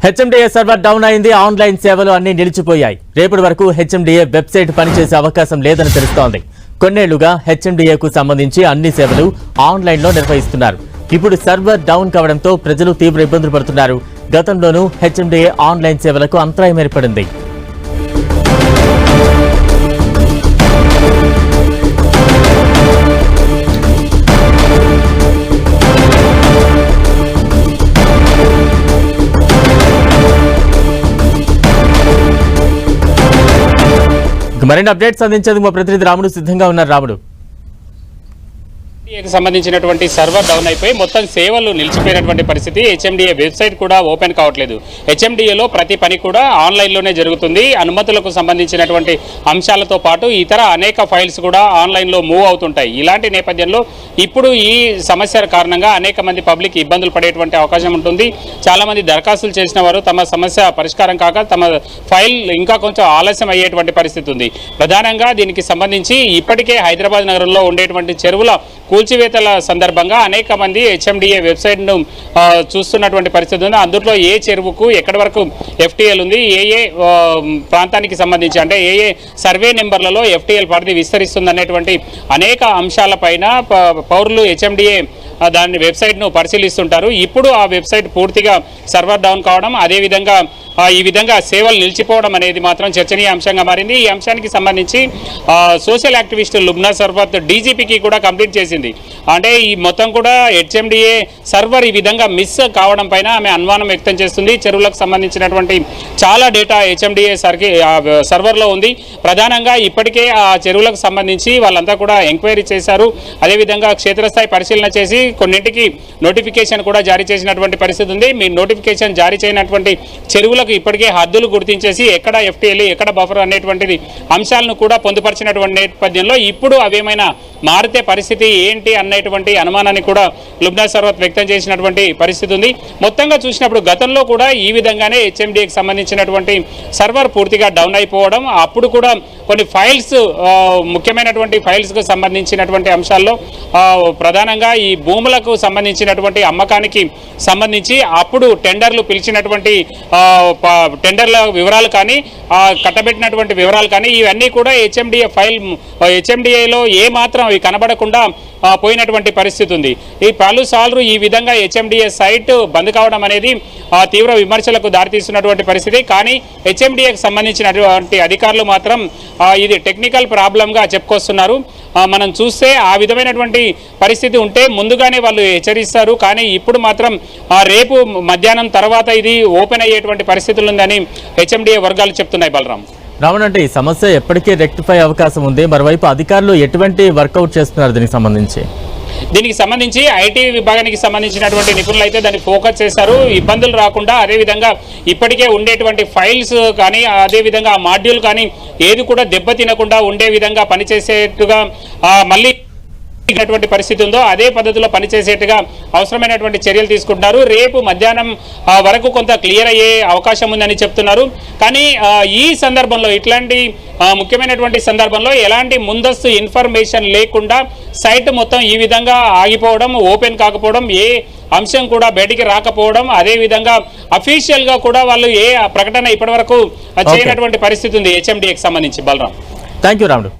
HMDA server down అయింది. Online సేవలు అన్ని నిలిచిపోయాయి. రేపటి వరకు హెచ్ఎండిఏ వెబ్సైట్ పనిచేసే అవకాశం లేదని తెలుస్తోంది. కొన్నేళ్లుగా హెచ్ఎండిఏకు సంబంధించి అన్ని సేవలు ఆన్లైన్లో నిర్వహిస్తున్నారు. ఇప్పుడు సర్వర్ డౌన్ కావడంతో ప్రజలు తీవ్ర ఇబ్బందులు పడుతున్నారు. గతంలోనూ హెచ్ఎండిఏ ఆన్లైన్ సేవలకు అంతరాయం ఏర్పడింది. మరిన్ని అప్డేట్స్ అందించేందుకు మా ప్రతినిధి రాముడు సిద్ధంగా ఉన్నారు. రాముడు, సంబంధించినటువంటి సర్వర్ డౌన్ అయిపోయి మొత్తం సేవలు నిలిచిపోయినటువంటి పరిస్థితి. హెచ్ఎండిఏ వెబ్సైట్ కూడా ఓపెన్ కావట్లేదు. హెచ్ఎండిఏలో ప్రతి పని కూడా ఆన్లైన్లోనే జరుగుతుంది. అనుమతులకు సంబంధించినటువంటి అంశాలతో పాటు ఇతర అనేక ఫైల్స్ కూడా ఆన్లైన్లో మూవ్ అవుతుంటాయి. ఇలాంటి నేపథ్యంలో ఇప్పుడు ఈ సమస్య కారణంగా అనేక మంది పబ్లిక్ ఇబ్బందులు పడేటువంటి అవకాశం ఉంటుంది. చాలామంది దరఖాస్తులు చేసిన వారు తమ సమస్య పరిష్కారం కాక తమ ఫైల్ ఇంకా కొంచెం ఆలస్యం అయ్యేటువంటి పరిస్థితి ఉంది. ప్రధానంగా దీనికి సంబంధించి ఇప్పటికే హైదరాబాద్ నగరంలో ఉండేటువంటి చెరువుల కూల్చివేతల సందర్భంగా అనేక మంది హెచ్ఎండిఏ వెబ్సైట్ను చూస్తున్నటువంటి పరిస్థితి ఉంది. అందులో ఏ చెరువుకు ఎక్కడి వరకు ఎఫ్టీఎల్ ఉంది, ఏ ప్రాంతానికి సంబంధించి అంటే ఏ సర్వే నెంబర్లలో ఎఫ్టీఎల్ పరిధి విస్తరిస్తుంది అనేటువంటి అనేక అంశాలపైన పౌరులు హెచ్ఎండిఏ దాని వెబ్సైట్ను పరిశీలిస్తుంటారు. ఇప్పుడు ఆ వెబ్సైట్ పూర్తిగా సర్వర్ డౌన్ కావడం, అదేవిధంగా ఈ విధంగా సేవలు నిలిచిపోవడం అనేది మాత్రం చర్చనీయాంశంగా మారింది. ఈ అంశానికి సంబంధించి సోషల్ యాక్టివిస్ట్ లుబ్నా సర్వత్ డీజీపీకి కూడా కంప్లైంట్ చేసింది. అంటే ఈ మొత్తం కూడా హెచ్ఎండిఏ సర్వర్ ఈ విధంగా మిస్ కావడం పైన ఆమె అనుమానం వ్యక్తం చేస్తుంది. చెరువులకు సంబంధించినటువంటి చాలా డేటా హెచ్ఎండిఏ సర్వర్లో ఉంది. ప్రధానంగా ఇప్పటికే ఆ చెరువులకు సంబంధించి వాళ్ళంతా కూడా ఎంక్వైరీ చేశారు. అదేవిధంగా క్షేత్రస్థాయి పరిశీలన చేసి కొన్నింటికి నోటిఫికేషన్ కూడా జారీ చేసినటువంటి పరిస్థితి ఉంది. మీ నోటిఫికేషన్ జారీ చేయనటువంటి చెరువులకు ఇప్పటికే హద్దులు గుర్తించేసి ఎక్కడ ఎఫ్టీఎల్ ఎక్కడ బఫర్ అనేటువంటిది అంశాలను కూడా పొందుపరిచినటువంటి నేపథ్యంలో ఇప్పుడు అవేమైనా మారితే పరిస్థితి ఏంటి అన్నటువంటి అనుమానాన్ని కూడా లుబ్నా సర్వత్ వ్యక్తం చేసినటువంటి పరిస్థితి ఉంది. మొత్తంగా చూసినప్పుడు గతంలో కూడా ఈ విధంగానే హెచ్ఎండిఏకి సంబంధించినటువంటి సర్వర్ పూర్తిగా డౌన్ అయిపోవడం, అప్పుడు కూడా కొన్ని ఫైల్స్ ముఖ్యమైనటువంటి ఫైల్స్కు సంబంధించినటువంటి అంశాల్లో ప్రధానంగా ఈ భూములకు సంబంధించినటువంటి అమ్మకానికి సంబంధించి అప్పుడు టెండర్లు పిలిచినటువంటి టెండర్ల వివరాలు కానీ కట్టబెట్టినటువంటి వివరాలు కానీ ఇవన్నీ కూడా హెచ్ఎండిఏలో ఏ మాత్రం అవి కనబడకుండా పోయినటువంటి పరిస్థితి ఉంది. ఈ పలుసార్లు ఈ విధంగా హెచ్ఎండిఏ సైట్ బంద్ కావడం అనేది తీవ్ర విమర్శలకు దారితీస్తున్నటువంటి పరిస్థితి. కానీ హెచ్ఎండిఏకి సంబంధించినటువంటి అధికారులు మాత్రం ఇది టెక్నికల్ ప్రాబ్లంగా చెప్పుకొస్తున్నారు. మనం చూస్తే ఆ విధమైనటువంటి పరిస్థితి ఉంటే ముందుగానే వాళ్ళు హెచ్చరిస్తారు. కానీ ఇప్పుడు మాత్రం రేపు మధ్యాహ్నం తర్వాత ఇది ఓపెన్ అయ్యేటువంటి పరిస్థితులు ఉందని హెచ్ఎండిఏ వర్గాలు చెప్తున్నాయి. బలరాం, రావణ్, అంటే ఈ సమస్య ఎప్పటికీ రెక్టిఫై అవకాశం ఉంది. మరోవైపు అధికారులు ఎటువంటి వర్కౌట్ చేస్తున్నారు దీనికి సంబంధించి ఐటీ విభాగానికి సంబంధించినటువంటి నిపుణులు అయితే దాన్ని ఫోకస్ చేశారు. ఇబ్బందులు రాకుండా అదేవిధంగా ఇప్పటికే ఉండేటువంటి ఫైల్స్ కానీ అదేవిధంగా ఆ మాడ్యూల్ కానీ ఏది కూడా దెబ్బతినకుండా ఉండే విధంగా పనిచేసేట్టుగా మళ్ళీ పరిస్థితి ఉందో అదే పద్ధతిలో పనిచేసేట్టుగా అవసరమైనటువంటి చర్యలు తీసుకుంటున్నారు. రేపు మధ్యాహ్నం వరకు కొంత క్లియర్ అయ్యే అవకాశం ఉందని చెప్తున్నారు. కానీ ఈ సందర్భంలో ఇట్లాంటి ముఖ్యమైనటువంటి సందర్భంలో ఎలాంటి ముందస్తు ఇన్ఫర్మేషన్ లేకుండా సైట్ మొత్తం ఈ విధంగా ఆగిపోవడం, ఓపెన్ కాకపోవడం, ఏ అంశం కూడా బయటికి రాకపోవడం, అదేవిధంగా అఫీషియల్గా కూడా వాళ్ళు ఏ ప్రకటన ఇప్పటి వరకు చేయనటువంటి పరిస్థితి ఉంది హెచ్ఎండిఏకి సంబంధించి. బలరాం, థ్యాంక్ యూ రాముడు.